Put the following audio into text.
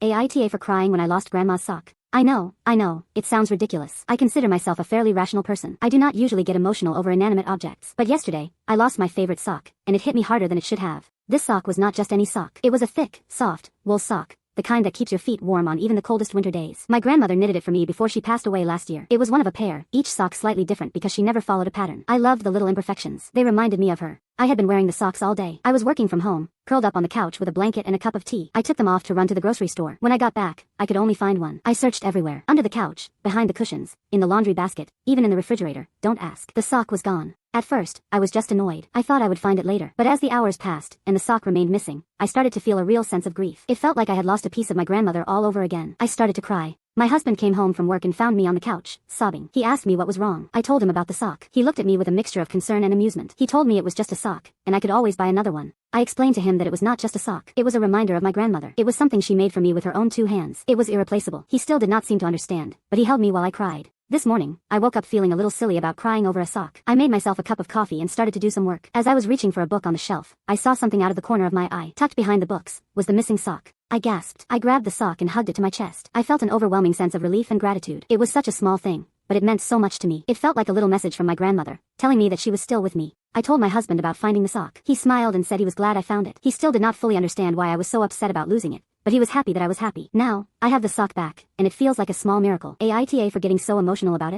AITA for crying when I lost grandma's sock. I know, it sounds ridiculous. I consider myself a fairly rational person. I do not usually get emotional over inanimate objects. But yesterday, I lost my favorite sock, and it hit me harder than it should have. This sock was not just any sock. It was a thick, soft, wool sock. The kind that keeps your feet warm on even the coldest winter days. My grandmother knitted it for me before she passed away last year. It was one of a pair, each sock slightly different because she never followed a pattern. I loved the little imperfections. They reminded me of her. I had been wearing the socks all day. I was working from home, curled up on the couch with a blanket and a cup of tea. I took them off to run to the grocery store. When I got back, I could only find one. I searched everywhere. Under the couch, behind the cushions, in the laundry basket, even in the refrigerator. Don't ask. The sock was gone. At first, I was just annoyed. I thought I would find it later. But as the hours passed, and the sock remained missing, I started to feel a real sense of grief. It felt like I had lost a piece of my grandmother all over again. I started to cry. My husband came home from work and found me on the couch, sobbing. He asked me what was wrong. I told him about the sock. He looked at me with a mixture of concern and amusement. He told me it was just a sock, and I could always buy another one. I explained to him that it was not just a sock. It was a reminder of my grandmother. It was something she made for me with her own 2 hands. It was irreplaceable. He still did not seem to understand, but he held me while I cried. This morning, I woke up feeling a little silly about crying over a sock. I made myself a cup of coffee and started to do some work. As I was reaching for a book on the shelf, I saw something out of the corner of my eye. Tucked behind the books was the missing sock. I gasped. I grabbed the sock and hugged it to my chest. I felt an overwhelming sense of relief and gratitude. It was such a small thing, but it meant so much to me. It felt like a little message from my grandmother, telling me that she was still with me. I told my husband about finding the sock. He smiled and said he was glad I found it. He still did not fully understand why I was so upset about losing it, but he was happy that I was happy. Now, I have the sock back, and it feels like a small miracle. AITA for getting so emotional about it.